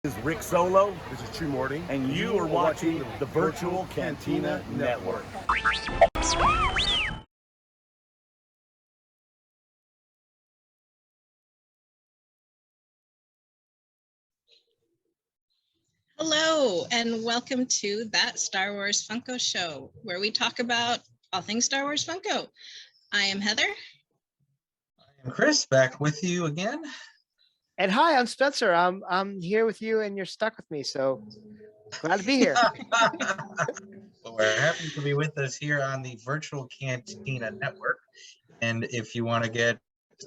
This is Rick Solo, This is True Morty. and you are watching the Virtual Cantina Network. Hello, and welcome to That Star Wars Funko Show, where we talk about all things Star Wars Funko. I am Heather. I'm Chris, back with you again. And hi, I'm Spencer. I'm here with you, and you're stuck with me. So glad to be here. Well, we're happy to be with us here on the Virtual Cantina Network. And if you want to get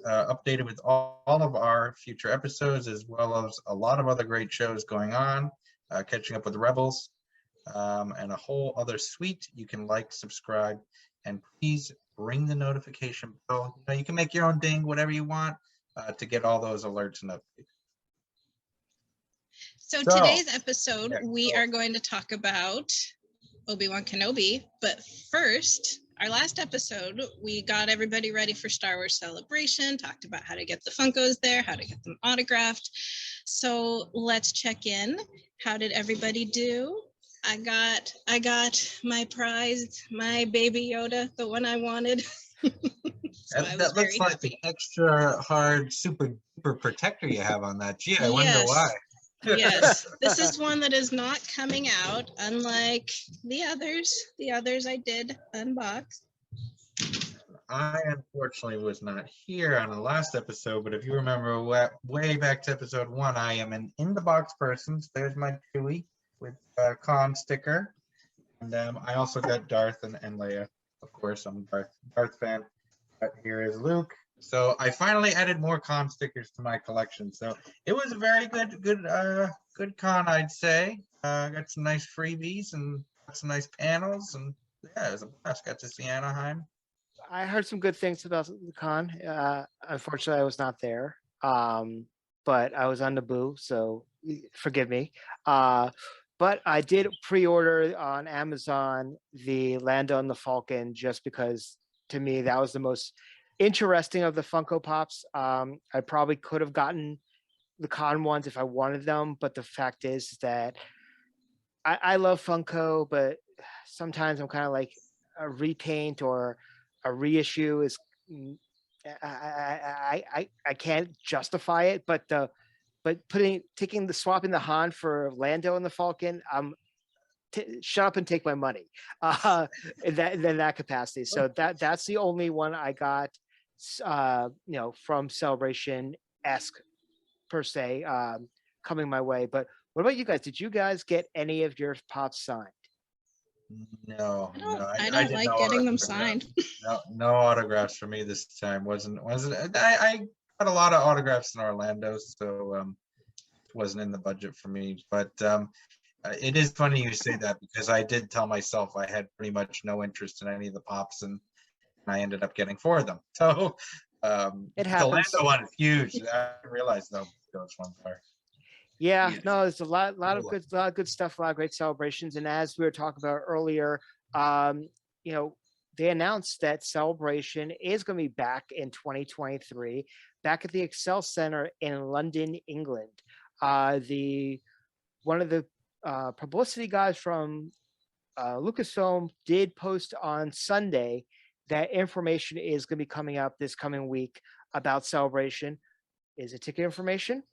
updated with all of our future episodes, as well as a lot of other great shows going on, catching up with Rebels, and a whole other suite, you can like, subscribe, and please ring the notification bell. You can make your own ding, whatever you want, to get all those alerts and updates. So today's episode, we are going to talk about Obi-Wan Kenobi. But first, our last episode, we got everybody ready for Star Wars Celebration, talked about how to get the Funkos there, how to get them autographed. So let's check in. How did everybody do? I got my prize, my baby Yoda, the one I wanted. So that looks like the extra hard super protector you have on that. Gee, I wonder why. Yes, this is one that is not coming out, unlike the others. The others I did unbox. I unfortunately was not here on the last episode, but if you remember way back to episode 1, I am an in-the-box person. So there's my Chewie with a con sticker. And I also got Darth and Leia. Of course, I'm a Darth fan. But here is Luke. So I finally added more con stickers to my collection. So it was a very good con, I'd say. Got some nice freebies and got some nice panels, and yeah, it was a blast. Got to see Anaheim. I heard some good things about the con. Unfortunately, I was not there, but I was on Naboo, so forgive me. But I did pre-order on Amazon the Lando and the Falcon just because, to me, that was the most interesting of the Funko Pops. I probably could have gotten the con ones if I wanted them, but the fact is that I love Funko, but sometimes I'm kind of like a repaint or a reissue is I can't justify it, but swapping the Han for Lando and the Falcon, shut up and take my money in that capacity. So that's the only one I got from Celebration-esque per se coming my way. But what about you guys? Did you guys get any of your pops signed? No, I don't like getting them signed. No autographs for me this time. Wasn't I got a lot of autographs in Orlando, so it wasn't in the budget for me. But it is funny you say that, because I did tell myself I had pretty much no interest in any of the pops, and I ended up getting 4 of them. So it happens. The Lando one is huge. I didn't realize those ones are. Yeah, no, there's a lot of good stuff, a lot of great celebrations. And as we were talking about earlier, they announced that Celebration is going to be back in 2023, back at the Excel Center in London, England. One of the publicity guys from Lucasfilm did post on Sunday that information is going to be coming up this coming week about Celebration. Is it ticket information?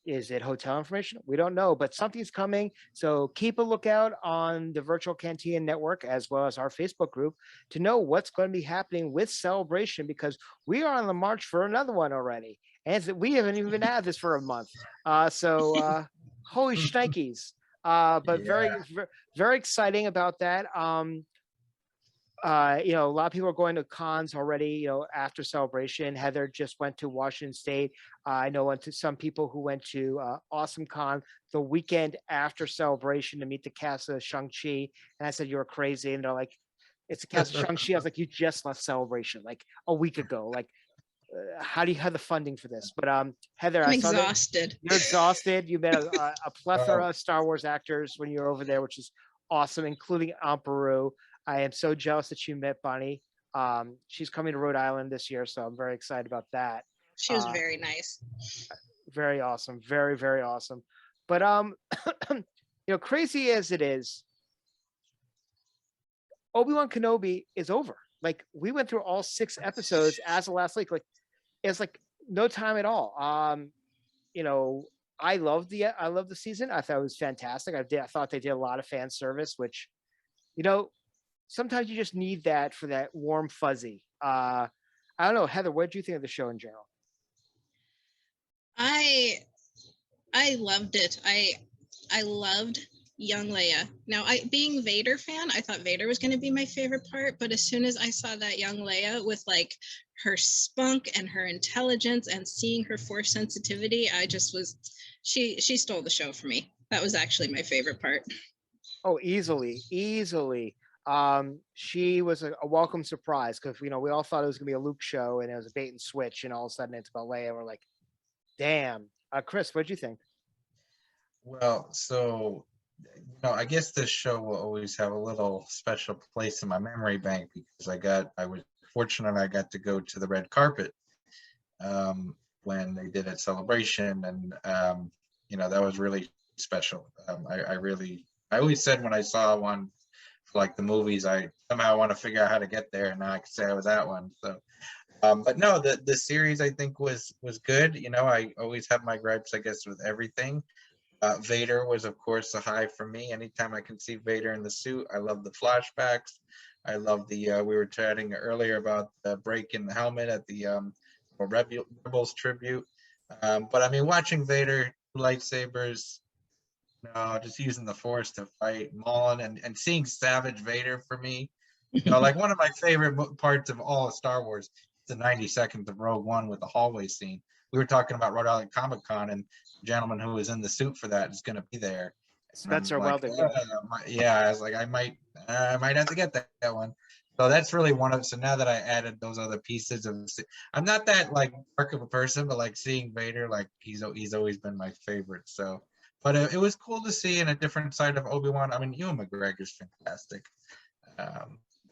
Is it hotel information? We don't know, but something's coming. So keep a lookout on the Virtual Cantina Network, as well as our Facebook group, to know what's going to be happening with Celebration, because we are on the march for another one already. And we haven't even had this for a month. Holy shnikes. But yeah. Very exciting about that. A lot of people are going to cons already, after Celebration. Heather just went to Washington State. I know some people who went to Awesome Con the weekend after Celebration to meet the cast of Shang-Chi. And I said, "You're crazy." And they're like, "It's the cast of Shang-Chi." I was like, "You just left Celebration like a week ago. Like, how do you have the funding for this?" But Heather, I'm I saw exhausted. You're exhausted. You met a plethora of Star Wars actors when you were over there, which is awesome, including Aunt Beru. I am so jealous that you met Bonnie. She's coming to Rhode Island this year, so I'm very excited about that. She was very nice. Very awesome. Very, very awesome. But crazy as it is, Obi-Wan Kenobi is over. Like we went through all 6 episodes as of last week. Like it's like no time at all. I love the season. I thought it was fantastic. I thought they did a lot of fan service, which, sometimes you just need that for that warm fuzzy. I don't know, Heather, what did you think of the show in general? I loved it. I loved young Leia. Now, being Vader fan, I thought Vader was going to be my favorite part, but as soon as I saw that young Leia with like her spunk and her intelligence and seeing her force sensitivity, I just was she stole the show for me. That was actually my favorite part. Oh, easily. She was a welcome surprise because we all thought it was gonna be a Luke show and it was a bait and switch, and all of a sudden it's about Leia. We're like, damn. Chris, what'd you think? Well, so I guess this show will always have a little special place in my memory bank because I was fortunate I got to go to the red carpet when they did a celebration, and that was really special. I always said when I saw one for like the movies, I somehow want to figure out how to get there, and now I can say I was at one. So, but no, the series I think was good. I always have my gripes, I guess, with everything. Vader was, of course, a high for me. Anytime I can see Vader in the suit, I love the flashbacks. I love the. We were chatting earlier about the break in the helmet at the Rebels tribute. But I mean, watching Vader lightsabers, just using the Force to fight Maul and seeing Savage Vader for me, like one of my favorite parts of all of Star Wars, the 90 seconds of Rogue One with the hallway scene. We were talking about Rhode Island Comic Con, and the gentleman who was in the suit for that is going to be there. Spencer Like, Weldon. yeah, I was like, I might have to get that one. So that's really one of. So now that I added those other pieces of, I'm not that like dark of a person, but like seeing Vader, like he's always been my favorite. So, but it was cool to see in a different side of Obi-Wan. I mean, Ewan McGregor's fantastic.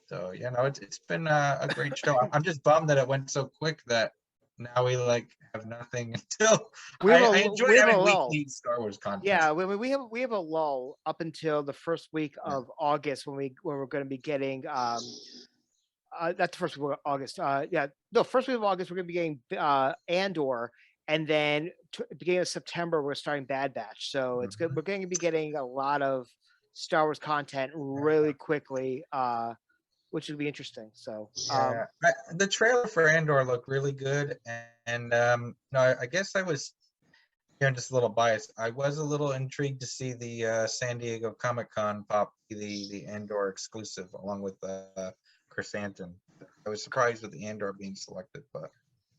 So it's been a great show. I'm just bummed that it went so quick that now we like have nothing until I enjoy having weekly Star Wars content. Yeah, we have a lull up until the first week of August when we're going to be getting that's the first week of August. First week of August we're going to be getting Andor, and then beginning of September we're starting Bad Batch. So it's good. We're going to be getting a lot of Star Wars content really quickly, which will be interesting. So the trailer for Andor looked really good, and no, I guess I was just a little biased. I was a little intrigued to see the San Diego Comic-Con pop the Andor exclusive along with Chrysanthemum. I was surprised with the Andor being selected, but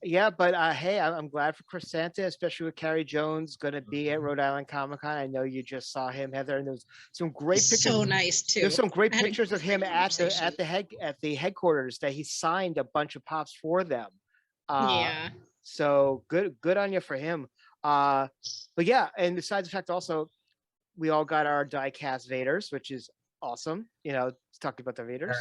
yeah, but hey, I'm glad for Chrysanthemum, especially with Carrie Jones going to be at Rhode Island Comic Con. I know you just saw him, Heather, and there's some great pictures. So nice too. There's some great pictures of him at the headquarters that he signed a bunch of pops for them. Yeah. So good on you for him. But yeah, and besides the fact, also we all got our die-cast Vaders, which is awesome. Talking about the Vaders.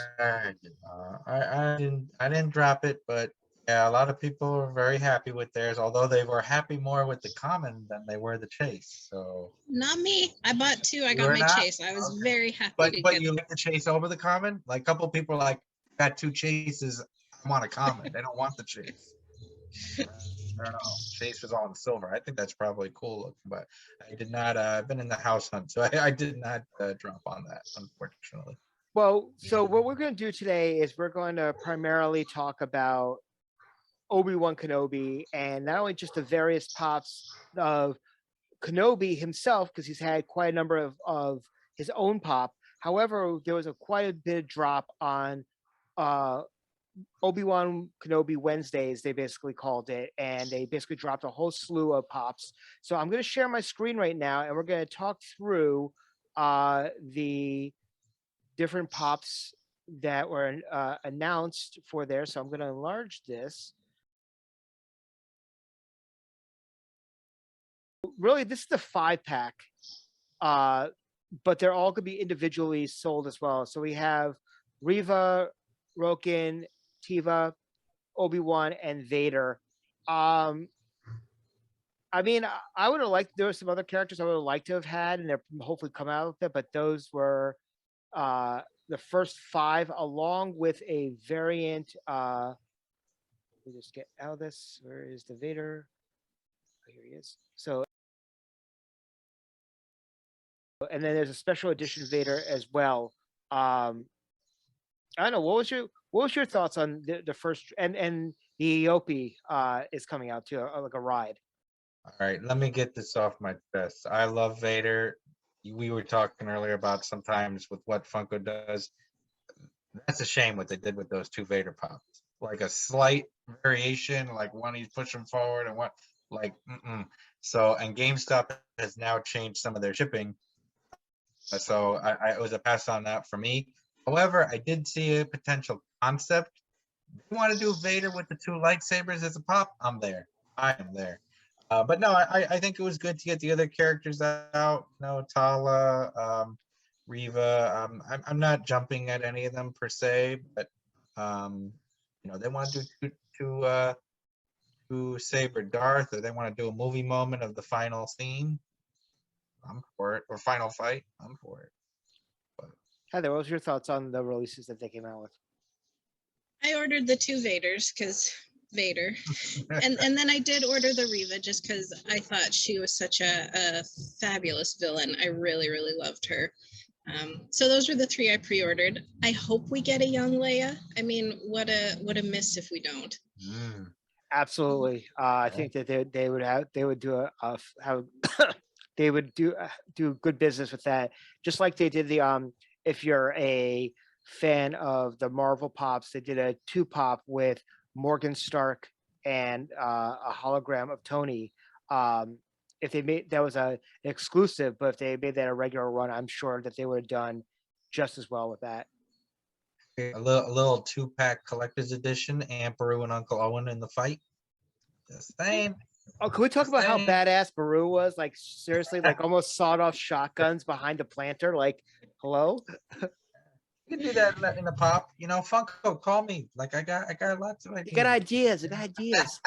I didn't drop it, but yeah, a lot of people were very happy with theirs, although they were happy more with the common than they were the chase. So not me. I bought 2. I got my chase. I was very happy. But you like the chase over the common? Like a couple people like got 2 chases. I want a common. They don't want the chase. I don't know. Chase was all in silver. I think that's probably cool looking, but I did not. I've been in the house hunt, so I did not drop on that, unfortunately. Well, so what we're going to do today is we're going to primarily talk about Obi-Wan Kenobi, and not only just the various pops of Kenobi himself, because he's had quite a number of his own pop. However, there was quite a bit of drop on Obi-Wan Kenobi Wednesdays, they basically called it, and they basically dropped a whole slew of pops. So I'm going to share my screen right now, and we're going to talk through the different pops that were announced for there. So I'm going to enlarge this. Really, this is the 5-pack, but they're all going to be individually sold as well. So we have Reva, Roken, Tiva, Obi-Wan, and Vader. I mean, I would have liked, there were some other characters I would have liked to have had, and they're hopefully come out with it, but those were the first 5, along with a variant. Let me just get out of this. Where is the Vader? Oh, here he is. So, and then there's a special edition Vader as well. I don't know. What was your thoughts on the first, and the Eope is coming out too, like a ride. All right, let me get this off my chest. I love Vader. We were talking earlier about sometimes with what Funko does. That's a shame what they did with those 2 Vader pops. Like a slight variation, like one he's pushing forward and one like So, and GameStop has now changed some of their shipping. So I it was a pass on that for me. However, I did see a potential concept. If you want to do Vader with the 2 lightsabers as a pop, I'm there. I am there. But no, I think it was good to get the other characters out. No, Tala, Riva. I'm not jumping at any of them per se, but they want to do two Saber Darth, or they want to do a movie moment of the final scene. I'm for it. Or final fight. I'm for it. Heather, what was your thoughts on the releases that they came out with? I ordered the 2 Vaders because Vader, and then I did order the Riva just because I thought she was such a fabulous villain. I really loved her. So those were the 3 I pre-ordered. I hope we get a young Leia. I mean, what a miss if we don't. Absolutely. I think that they would do they would do good business with that, just like they did the if you're a fan of the Marvel pops, they did a 2 pop with Morgan Stark and a hologram of Tony. If they made that was an exclusive, but if they made that a regular run, I'm sure that they would have done just as well with that. A little 2-pack collector's edition, Aunt Beru and Uncle Owen in the fight. Just saying. Oh, can we talk about how badass Beru was? Like, seriously, like almost sawed off shotguns behind the planter. Like, hello? You can do that in the pop. Funko, call me. Like, I got lots of ideas. You got ideas.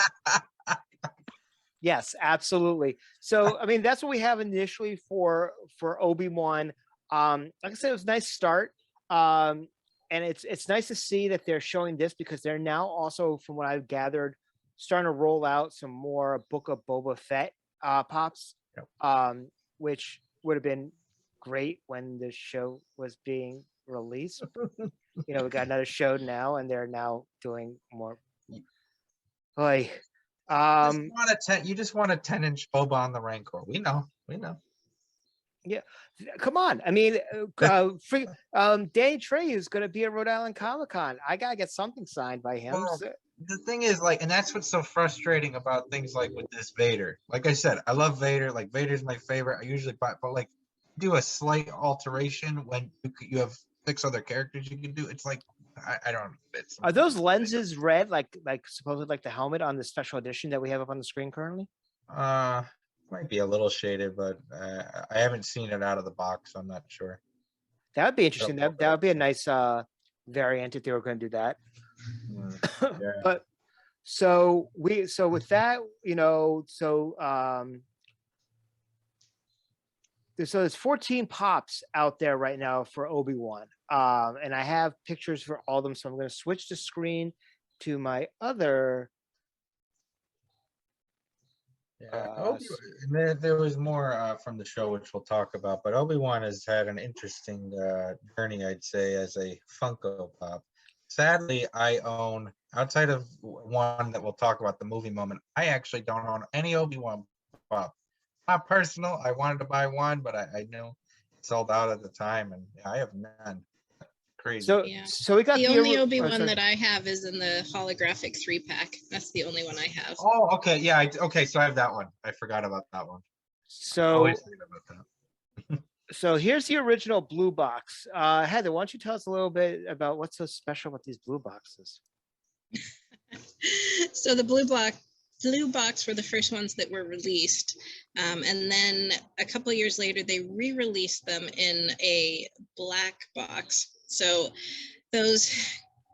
Yes, absolutely. So, I mean, that's what we have initially for Obi-Wan. Like I said, it was a nice start. And it's nice to see that they're showing this, because they're now also, from what I've gathered, starting to roll out some more Book of Boba Fett pops, which would have been great when the show was being released. We got another show now, and they're now doing more. Like, you just want a 10-inch Boba on the Rancor. We know. Yeah, come on. I mean, Danny Trejo is going to be at Rhode Island Comic-Con. I gotta get something signed by him. Well, the thing is, like, and that's what's so frustrating about things like with this Vader. Like I said, I love Vader. Like, Vader's my favorite. I usually buy, but like, do a slight alteration when you have 6 other characters you can do. It's like, I don't. Are those lenses red, like supposedly like the helmet on the special edition that we have up on the screen currently? Might be a little shaded, but I haven't seen it out of the box, so I'm not sure. That would be interesting. That would be a nice variant if they were going to do that. Yeah. But so with that, so there's 14 pops out there right now for Obi-Wan, and I have pictures for all of them. So I'm going to switch the screen to my other. There was more from the show, which we'll talk about, but Obi-Wan has had an interesting journey, I'd say, as a Funko Pop. Sadly, I own, outside of one that we'll talk about, the movie moment, I actually don't own any Obi-Wan Pop. Not personal. I wanted to buy one, but I knew it sold out at the time, and I have none. Crazy. So we got the only Obi-Wan that I have is in the holographic 3-pack. That's the only one I have. Oh, okay, yeah, okay. So I have that one. I forgot about that one. So here's the original blue box. Heather, why don't you tell us a little bit about what's so special about these blue boxes? So the blue box were the first ones that were released, and then a couple of years later they re-released them in a black box. So those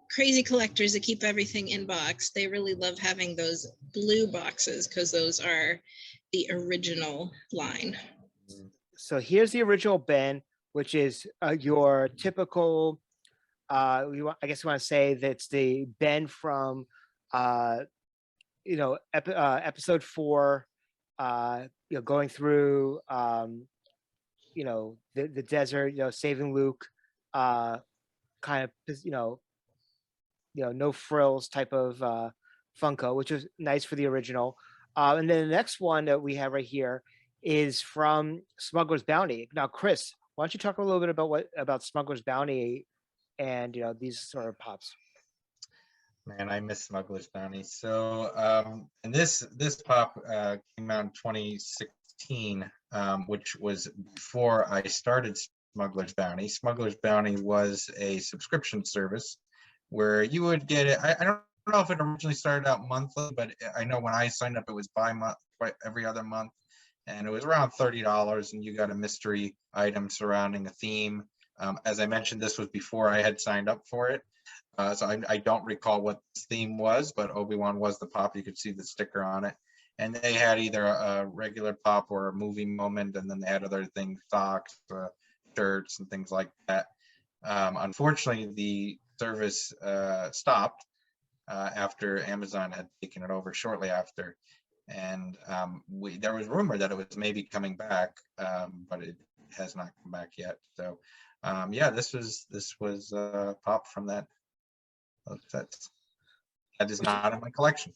crazy collectors that keep everything in box, they really love having those blue boxes because those are the original line. So here's the original Ben, which is your typical. I guess you want to say that's the Ben from, episode 4. Going through, the desert, saving Luke, kind of, no frills type of Funko, which was nice for the original. And then the next one that we have right here is from Smuggler's Bounty. Now, Chris, why don't you talk a little bit about Smuggler's Bounty and these sort of pops? Man, I miss Smuggler's Bounty. So, and this pop came out in 2016, which was before I started Smuggler's Bounty. Smuggler's Bounty was a subscription service where you would get it. I don't know if it originally started out monthly, but I know when I signed up, it was every other month, and it was around $30, and you got a mystery item surrounding a theme. As I mentioned, this was before I had signed up for it. So I don't recall what this theme was, but Obi-Wan was the pop. You could see the sticker on it. And they had either a regular pop or a movie moment, and then they had other things, socks, shirts, and things like that. Unfortunately, the service stopped after Amazon had taken it over shortly after. And there was rumor that it was maybe coming back, but it has not come back yet. So this was pop from that. That is not in my collection.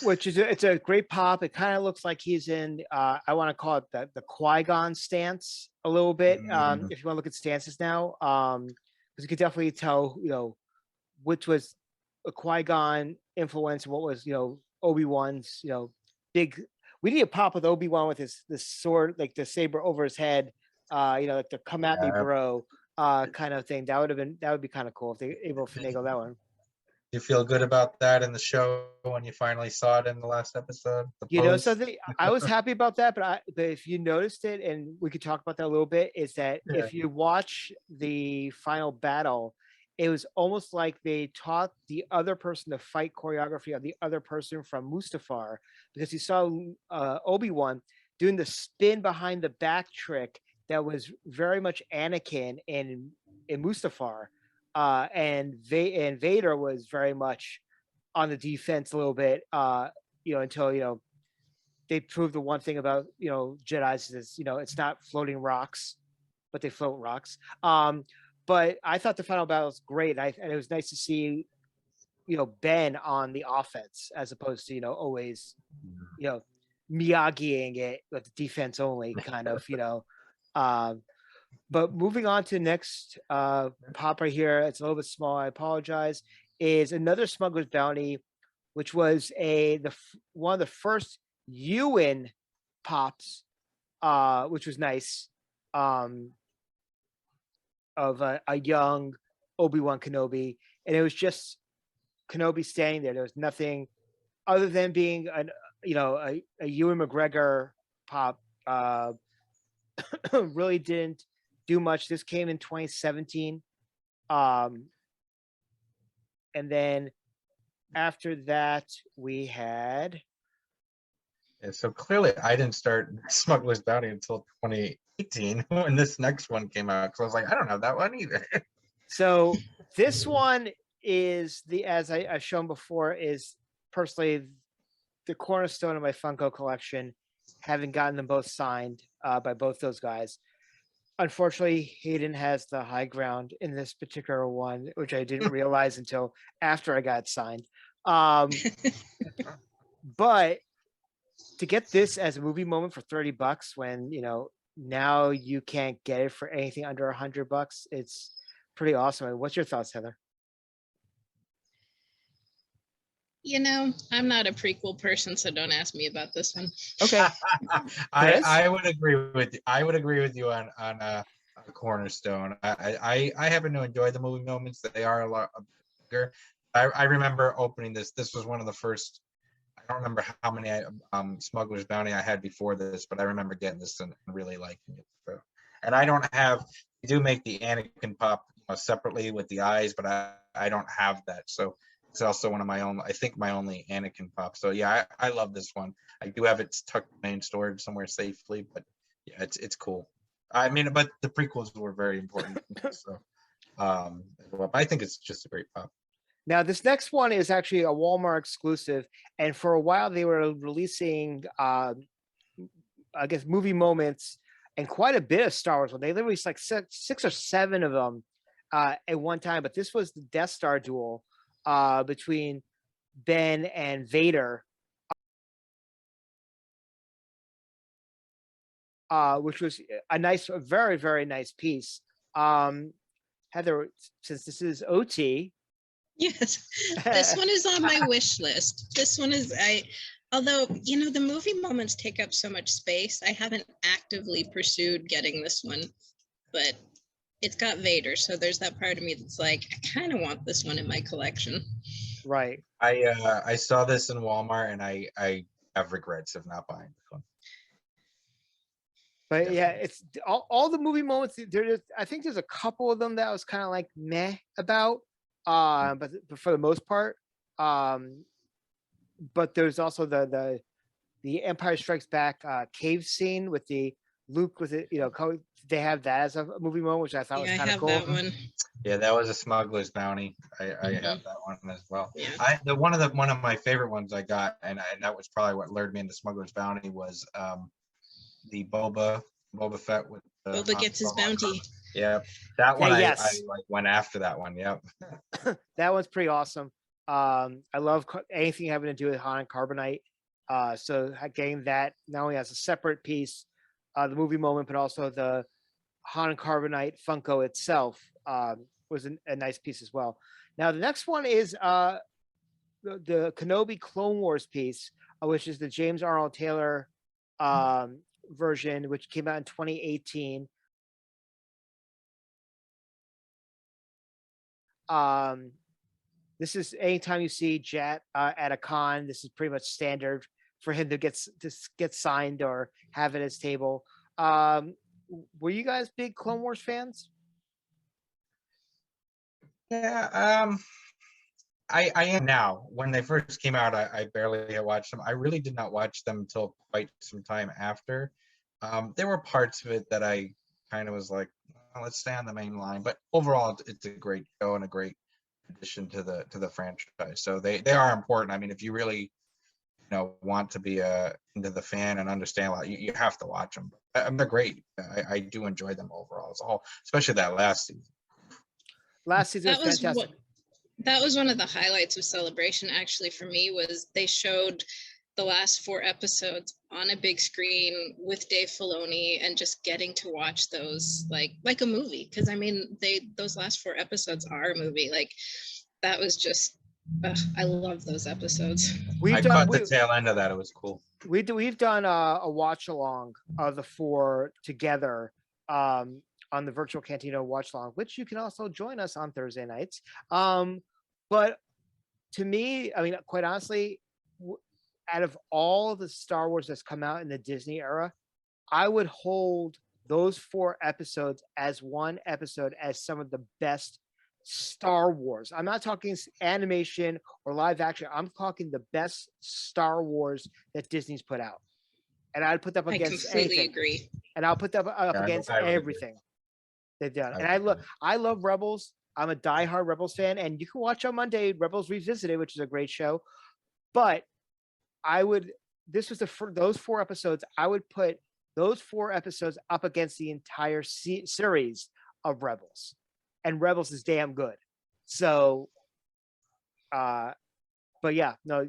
It's a great pop. It kind of looks like he's in, I want to call it the Qui-Gon stance a little bit. If you want to look at stances now, because you could definitely tell, which was a Qui-Gon influence and what was, Obi-Wan's, big. We need a pop with Obi-Wan with this sword, like the saber over his head, like the "come at me, bro" kind of thing. That would be kind of cool if they able to finagle that one. You feel good about that in the show when you finally saw it in the last episode? Something I was happy about that, but if you noticed it, and we could talk about that a little bit, is that if you watch the final battle, it was almost like they taught the other person the fight choreography of the other person from Mustafar, because you saw Obi-Wan doing the spin behind the back trick that was very much Anakin in Mustafar, and Vader was very much on the defense a little bit, until they proved the one thing about Jedi's is it's not floating rocks, but they float rocks. But I thought the final battle was great, and it was nice to see Ben on the offense as opposed to always Miyagiing it with the defense only kind of But moving on to the next pop right here, it's a little bit small, I apologize, is another Smuggler's Bounty, which was one of the first Ewan pops, which was nice, of a young Obi-Wan Kenobi. And it was just Kenobi standing there. There was nothing other than being a Ewan McGregor pop. Really didn't do much. This came in 2017. And then after that, we had. Yeah, so clearly I didn't start Smuggler's Bounty until 2018 when this next one came out. So I was like, I don't have that one either. So this one is as I've shown before, is personally the cornerstone of my Funko collection, having gotten them both signed by both those guys. Unfortunately, Hayden has the high ground in this particular one, which I didn't realize until after I got signed. But to get this as a movie moment for $30 when now you can't get it for anything under $100, it's pretty awesome. What's your thoughts, Heather? I'm not a prequel person, so don't ask me about this one. Okay. I would agree with you. I would agree with you on a cornerstone. I happen to enjoy the movie moments. They are a lot bigger. I remember opening this. This was one of the first. I don't remember how many Smuggler's Bounty I had before this, but I remember getting this and really liking it. So, and I don't have. You do make the Anakin pop separately with the eyes, but I don't have that. So it's also one of my own. I think my only Anakin pop. So yeah, I love this one. I do have it tucked away and stored somewhere safely, but yeah, it's cool. I mean, but the prequels were very important. So, well, I think it's just a great pop. Now, this next one is actually a Walmart exclusive, and for a while they were releasing, I guess, movie moments and quite a bit of Star Wars. They released like six or seven of them at one time. But this was the Death Star duel between Ben and Vader, which was a very, very nice piece. Heather, since this is OT. Yes, this one is on my wish list. This one is, although, the movie moments take up so much space, I haven't actively pursued getting this one, but it's got Vader. So there's that part of me that's like, I kind of want this one in my collection. Right. I saw this in Walmart, and I have regrets of not buying this one. But yeah, it's all the movie moments. I think there's a couple of them that I was kind of like meh about, but for the most part, but there's also the Empire Strikes Back cave scene with the Luke with it. They have that as a movie moment, which I thought was kind of cool. That one. Yeah, that was a Smuggler's Bounty. I have that one as well. Yeah. One of my favorite ones I got, and that was probably what lured me into Smuggler's Bounty, was the Boba Fett with Boba gets his bounty. Yeah, that one. Yes. I like went after that one. Yep. That one's pretty awesome. I love anything having to do with Han and Carbonite. So getting that not only as a separate piece, the movie moment, but also the Han and Carbonite Funko itself was a nice piece as well. Now the next one is the Kenobi Clone Wars piece, which is the James Arnold Taylor version, which came out in 2018. This is anytime you see Jet at a con, this is pretty much standard for him to get signed or have at his table. Were you guys big Clone Wars fans? Yeah, I am now. When they first came out, I barely had watched them. I really did not watch them until quite some time after. There were parts of it that I kind of was like, well, let's stay on the main line. But overall, it's a great show and a great addition to the franchise. So they are important. I mean, if you really want to be into the fan and understand a lot, you have to watch them. They're great. I do enjoy them overall as a whole, especially that last season. Last season was fantastic. That was one of the highlights of Celebration, actually, for me, was they showed the last 4 episodes on a big screen with Dave Filoni, and just getting to watch those like a movie. Because I mean, those last 4 episodes are a movie. Like, that was just, I love those episodes. I caught the tail end of that. It was cool. We've done a watch along of the 4 together on the virtual Cantina watch along, which you can also join us on Thursday nights. But to me, I mean, quite honestly, out of all the Star Wars that's come out in the Disney era, I would hold those 4 episodes as one episode as some of the best Star Wars. I'm not talking animation or live action. I'm talking the best Star Wars that Disney's put out. And I'd put that up against anything. I completely agree. And I'll put that up against everything they've done. And I love Rebels. I'm a diehard Rebels fan, and you can watch on Monday Rebels Revisited, which is a great show. But those 4 episodes, I would put those 4 episodes up against the entire series of Rebels, and Rebels is damn good. So, but yeah, no,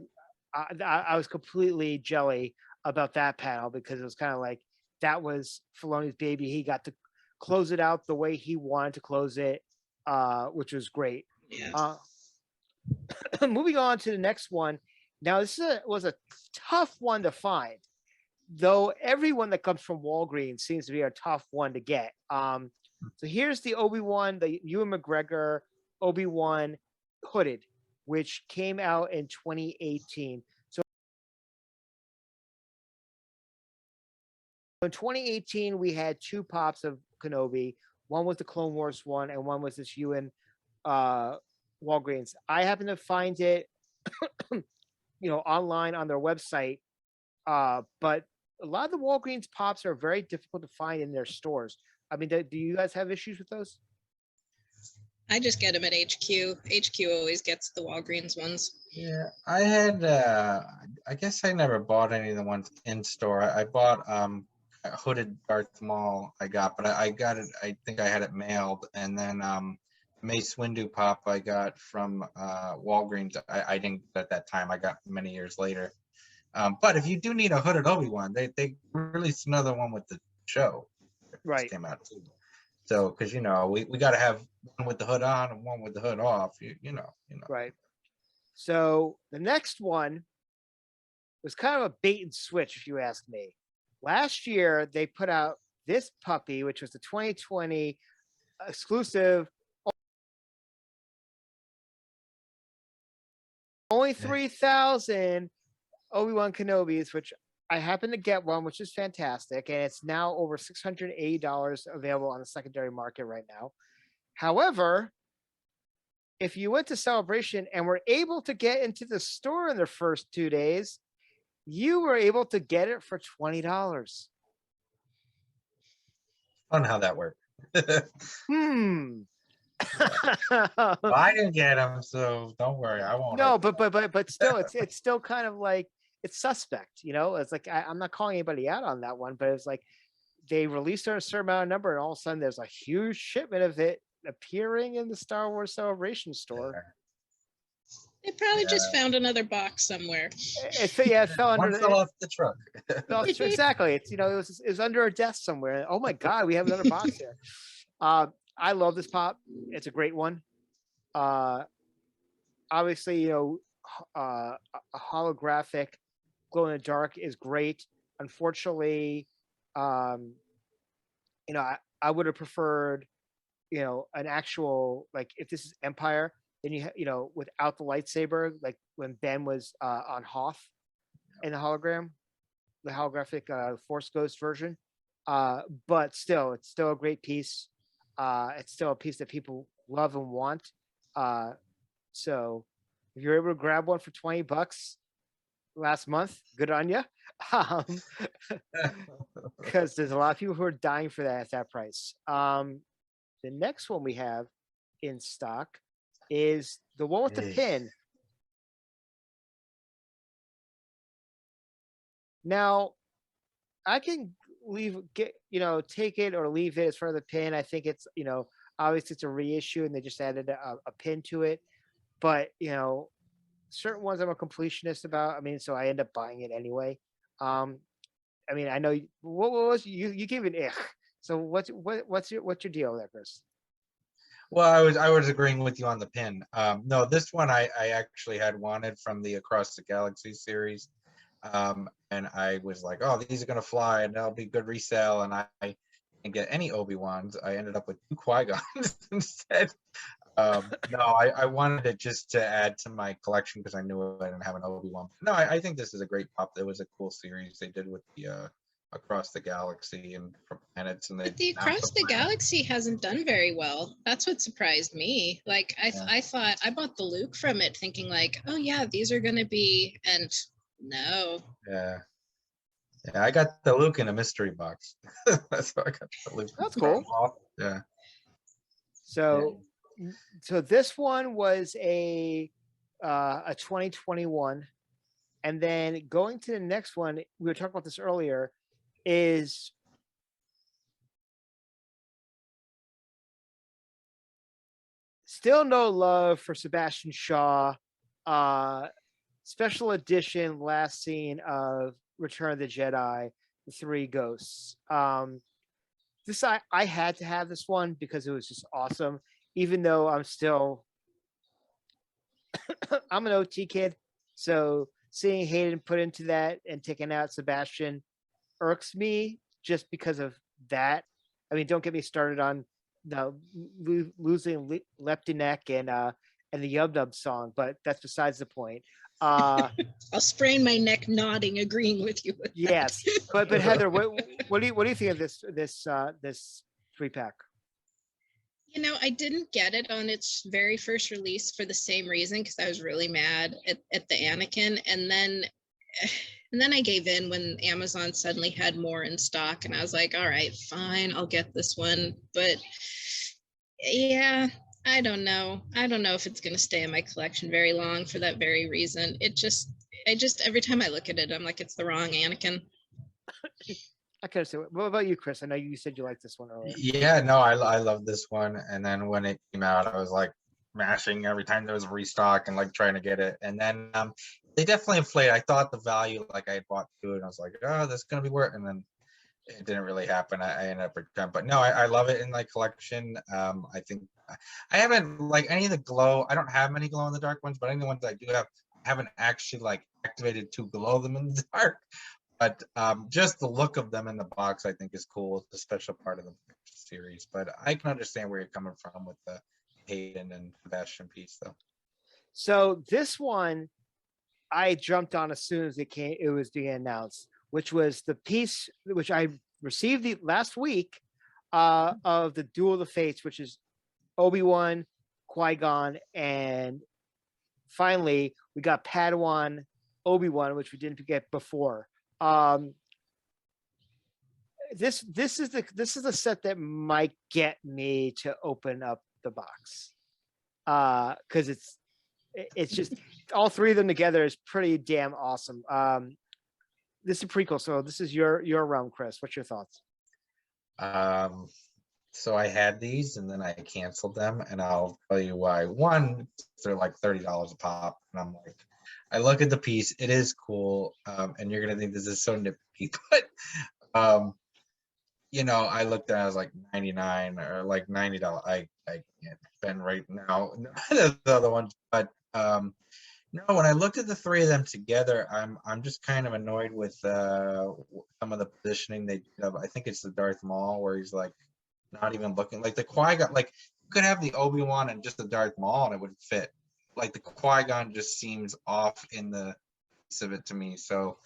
I was completely jelly about that panel, because it was kind of like, that was Filoni's baby. He got to close it out the way he wanted to close it, which was great. Yeah. Moving on to the next one. Now, this was a tough one to find, though everyone that comes from Walgreens seems to be a tough one to get. So here's the Obi-Wan, the Ewan McGregor Obi-Wan hooded, which came out in 2018. So in 2018, we had 2 pops of Kenobi. One was the Clone Wars one, and one was this Ewan Walgreens. I happened to find it online on their website But a lot of the Walgreens pops are very difficult to find in their stores. I mean, do you guys have issues with those? I just get them at HQ. HQ always gets the Walgreens ones. Yeah, I had. I guess I never bought any of the ones in store. I bought a hooded Darth Maul. But I got it. I think I had it mailed, and then Mace Windu pop I got from Walgreens. I didn't get at that time. I got many years later. But if you do need a hooded Obi-Wan, they released another one with the show. That Right. came out too. So, because we got to have one with the hood on and one with the hood off. You know. Right. So the next one was kind of a bait and switch, if you ask me. Last year they put out this puppy, which was the 2020 exclusive. Only 3,000 Obi-Wan Kenobis, which I happen to get one, which is fantastic, and it's now over $680 available on the secondary market right now. However, if you went to Celebration and were able to get into the store in the first 2 days, you were able to get it for $20. Fun how that worked. I didn't get them, so don't worry. I won't. No, but still, it's still kind of like it's suspect, It's like I'm not calling anybody out on that one, but it's like they released a certain amount of number, and all of a sudden there's a huge shipment of it appearing in the Star Wars Celebration store. They probably just found another box somewhere. It fell under. One fell off the truck. Exactly. It's it was under a desk somewhere. Oh my God, we have another box here. I love this pop. It's a great one. Obviously, a holographic glow in the dark is great. Unfortunately, I would have preferred, an actual, like, if this is Empire, then without the lightsaber, like when Ben was on Hoth in the hologram, the holographic Force Ghost version. But still, it's still a great piece. It's still a piece that people love and want. So if you're able to grab one for $20 last month, good on you. Because there's a lot of people who are dying for that at that price. The next one we have in stock is the one with the pin. Now, I can take it or leave it as far as the pin. I think it's, obviously it's a reissue and they just added a pin to it. But, certain ones I'm a completionist about. I mean, so I end up buying it anyway. I know what was you gave it ich. So what's your deal there, Chris? Well, I was agreeing with you on the pin. No, this one I actually had wanted from the Across the Galaxy series. And I was like, oh, these are gonna fly and that'll be good resale. And I didn't get any Obi-Wans. I ended up with 2 Qui-Gons instead. No, I wanted it just to add to my collection because I knew I didn't have an Obi-Wan. No, I think this is a great pop. It was a cool series they did with the Across the Galaxy and different planets. And but the Across the Galaxy hasn't done very well. That's what surprised me. Like I thought I bought the Luke from it thinking like, oh yeah, these are gonna be, and no. Yeah, I got the Luke in a mystery box. That's how I got the Luke. That's cool. Yeah. So this one was a 2021, and then going to the next one, we were talking about this earlier, is still no love for Sebastian Shaw. Special edition last scene of Return of the Jedi, The Three Ghosts. This I had to have this one because it was just awesome. Even though I'm an OT kid, so seeing Hayden put into that and taking out Sebastian irks me just because of that. I mean, don't get me started on losing Leptinek and the Yub Nub song, but that's besides the point. I'll sprain my neck nodding, agreeing with you. Yes, but Heather, what do you think of this 3-pack? I didn't get it on its very first release for the same reason, because I was really mad at the Anakin, and then And then I gave in when Amazon suddenly had more in stock, and I was like, all right, fine, I'll get this one. But yeah, I don't know. I don't know if it's going to stay in my collection very long for that very reason. I just, every time I look at it, I'm like, it's the wrong Anakin. I could have said, what about you, Chris? I know you said you liked this one earlier. Yeah, no, I love this one. And then when it came out, I was like mashing every time there was a restock and like trying to get it. And then they definitely inflated. I thought the value, like I had bought two, and I was like, oh, that's gonna be worth. And then it didn't really happen. I ended up returning. But no, I love it in my collection. I think I haven't like any of the glow. I don't have many glow in the dark ones, but any of the ones I do have, I haven't actually like activated to glow them in the dark. But just the look of them in the box, I think, is cool. It's a special part of the series. But I can understand where you're coming from with the Hayden and Sebastian piece, though. So this one, I jumped on as soon as it was being announced, which was the piece which I received last week of the Duel of the Fates, which is Obi-Wan, Qui-Gon, and finally we got Padawan Obi-Wan, which we didn't get before. This is the set that might get me to open up the box, because it's just all three of them together is pretty damn awesome. This is a prequel, so this is your realm, Chris. What's your thoughts? So I had these and then I canceled them, and I'll tell you why. One, they're like $30 a pop, and I'm like, I look at the piece, it is cool, and you're gonna think this is so nitpicky, but I looked at it, I was like 99 or like $90. I can't spend right now the other ones, but no, when I looked at the three of them together, I'm just kind of annoyed with some of the positioning they did. I think it's the Darth Maul where he's like not even looking like the Qui-Gon. Like you could have the Obi-Wan and just the Darth Maul and it would fit. Like the Qui-Gon just seems off in the piece of it to me. So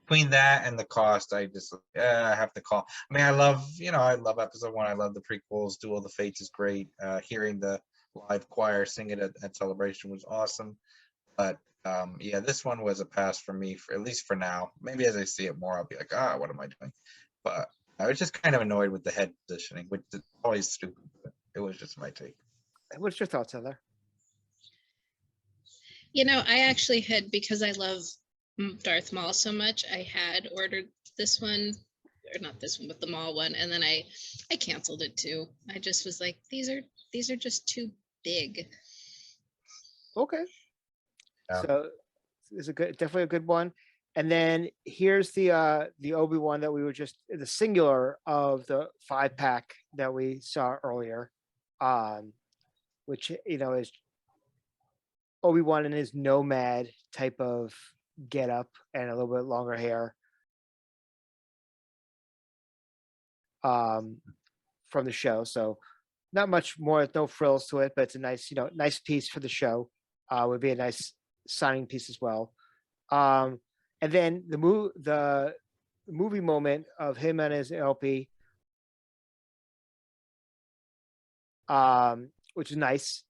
between that and the cost, I just I have to call. I mean, I love episode one. I love the prequels. Duel of the Fates is great. Hearing the live choir sing it at Celebration was awesome. But yeah, this one was a pass for me, for at least for now. Maybe as I see it more, I'll be like, what am I doing? But I was just kind of annoyed with the head positioning, which is always stupid. But it was just my take. What's your thoughts, Heather? I actually had, because I love Darth Maul so much, I had ordered this one, or not this one, but the Maul one, and then I canceled it too. I just was like, these are just too big. Okay. Yeah. So it's definitely a good one. And then here's the Obi-Wan that we were just the singular of the 5-pack that we saw earlier, which is Obi-Wan in his nomad type of get up and a little bit longer hair, from the show. So not much more, no frills to it, but it's a nice, nice piece for the show. Would be a nice signing piece as well. And then the movie moment of him and his LP, which is nice.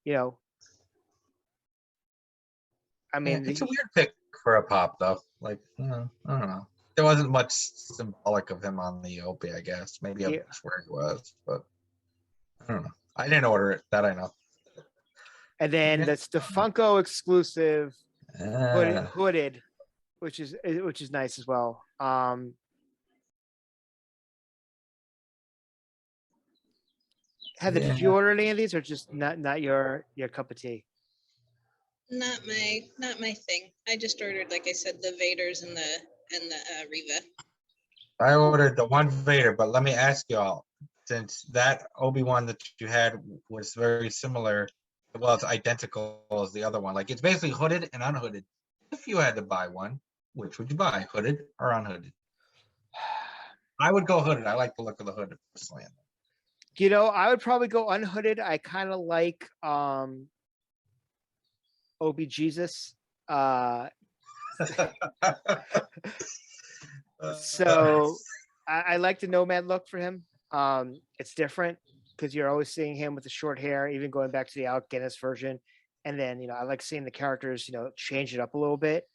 I mean, it's a weird pick for a pop, though. Like, I don't know. There wasn't much symbolic of him on the OP, I guess. Maybe I swear it was, but I don't know. I didn't order it. That I know. And then that's the Funko exclusive hooded, which is nice as well. Heather, did you order any of these, or just not your cup of tea? Not my thing. I just ordered, like I said, the Vaders and the Riva. I ordered the one Vader, but let me ask y'all, since that Obi-Wan that you had was very similar, well, it's identical as the other one. Like it's basically hooded and unhooded. If you had to buy one, which would you buy, hooded or unhooded? I would go hooded. I like the look of the hood personally. I would probably go unhooded. I kind of like Obi Jesus. So I like the nomad look for him. It's different because you're always seeing him with the short hair, even going back to the Alec Guinness version. And then, I like seeing the characters, change it up a little bit.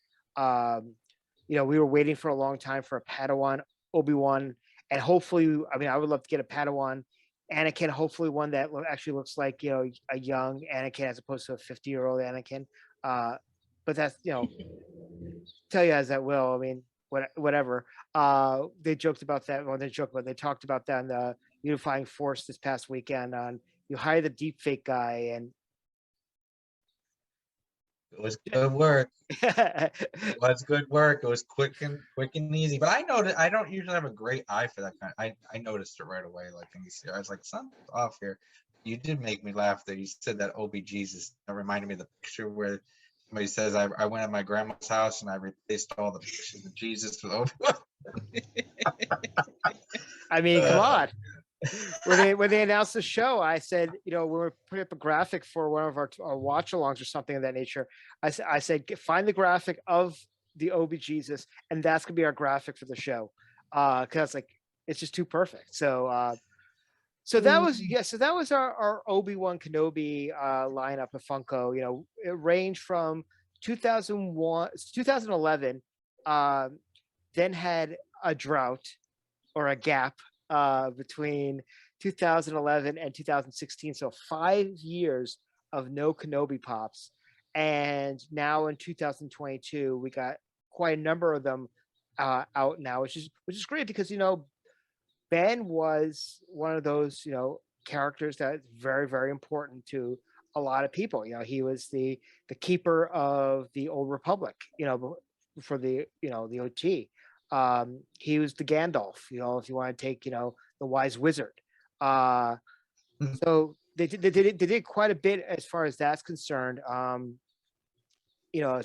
we were waiting for a long time for a Padawan Obi-Wan, and hopefully, I mean, I would love to get a Padawan Anakin, hopefully one that actually looks like, a young Anakin as opposed to a 50-year-old Anakin. But that's, tell you as that will. I mean, whatever. They joked about that. Well, they talked about that in the Unifying Force this past weekend on you hire the deep fake guy and It was good work. It was good work. It was quick and easy. But I noticed I don't usually have a great eye for that kind. I noticed it right away. Like in this, I was like, something's off here. You did make me laugh that you said that Obi Jesus. That reminded me of the picture where somebody says I went at my grandma's house and I replaced all the pictures of Jesus with Obi-Wan. I mean, come on. When they announced the show, I said, when we're putting up a graphic for one of our watch-alongs or something of that nature, I said, find the graphic of the Obi Jesus, and that's gonna be our graphic for the show, because like it's just too perfect. So that was our Obi-Wan Kenobi lineup of Funko. It ranged from 2011, then had a drought or a gap between 2011 and 2016. So 5 years of no Kenobi pops. And now in 2022, we got quite a number of them out now, which is great because, Ben was one of those, characters that's very, very important to a lot of people. He was the keeper of the Old Republic, for the, the OT. He was the Gandalf, if you want to take, the wise wizard. So they did quite a bit as far as that's concerned. As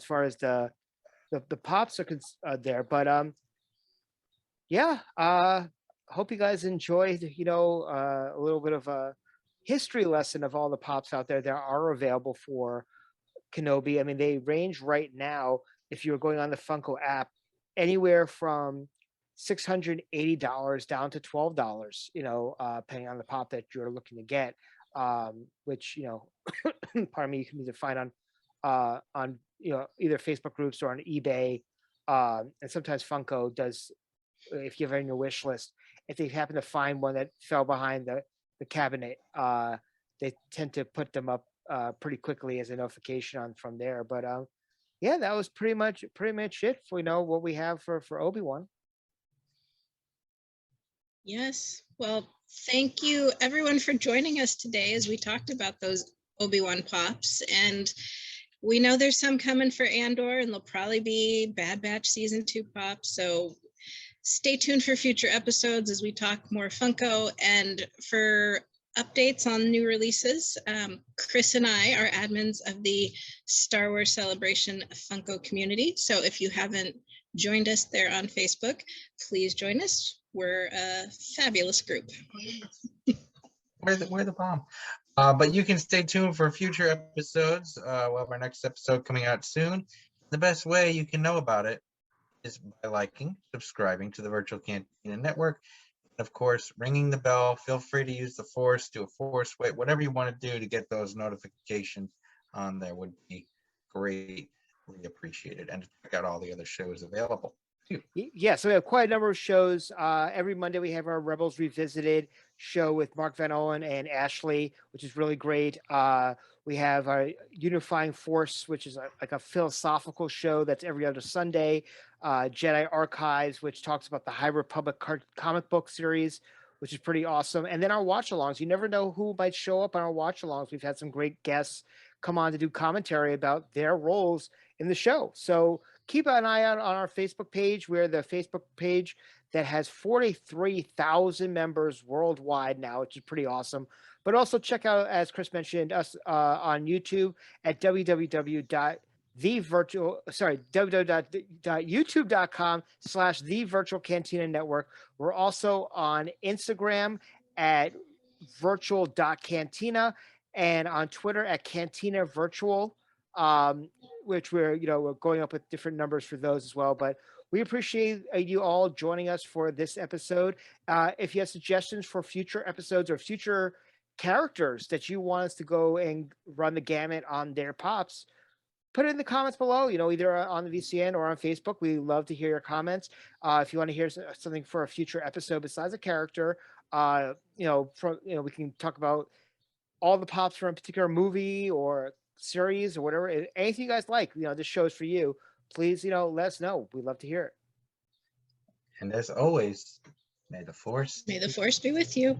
far as the pops are there, but hope you guys enjoyed, a little bit of a history lesson of all the pops out there that are available for Kenobi. I mean, they range right now, if you're going on the Funko app, anywhere from $680 down to $12, depending on the pop that you're looking to get, which, pardon me, you can either find on either Facebook groups or on eBay. And sometimes Funko does, if you have it on your wish list, if they happen to find one that fell behind the cabinet, they tend to put them up pretty quickly as a notification from there. But that was pretty much it for what we have for Obi-Wan. Yes. Well, thank you everyone for joining us today as we talked about those Obi-Wan pops. And we know there's some coming for Andor, and there'll probably be Bad Batch Season 2 pops. So stay tuned for future episodes as we talk more Funko. And for updates on new releases, Chris and I are admins of the Star Wars Celebration Funko community. So if you haven't joined us there on Facebook, please join us. We're a fabulous group. We're the bomb. But you can stay tuned for future episodes. We'll have our next episode coming out soon. The best way you can know about it is by liking, subscribing to the Virtual Cantina Network, and of course, ringing the bell. Feel free to use the Force, do a Force wait, whatever you want to do to get those notifications on there would be greatly appreciated. And to check out all the other shows available. Yeah, so we have quite a number of shows. Every Monday we have our Rebels Revisited show with Mark Van Owen and Ashley, which is really great. We have our Unifying Force, which is like a philosophical show that's every other Sunday. Jedi Archives, which talks about the High Republic comic book series, which is pretty awesome. And then our watch-alongs. You never know who might show up on our watch-alongs. We've had some great guests come on to do commentary about their roles in the show. So keep an eye out on our Facebook page. We're the Facebook page that has 43,000 members worldwide now, which is pretty awesome. But also check out, as Chris mentioned, us on YouTube at www.youtube.com/The Virtual Cantina Network. We're also on Instagram at virtual.cantina and on Twitter at Cantina Virtual. Which we're going up with different numbers for those as well. But we appreciate you all joining us for this episode. If you have suggestions for future episodes or future characters that you want us to go and run the gamut on their pops, put it in the comments below, either on the VCN or on Facebook. We love to hear your comments. If you want to hear something for a future episode besides a character, we can talk about all the pops from a particular movie or series or whatever. Anything you guys like, this show's for you. Please, let us know. We'd love to hear it. And as always, may the force May the force be with you.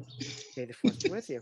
May the force be with you.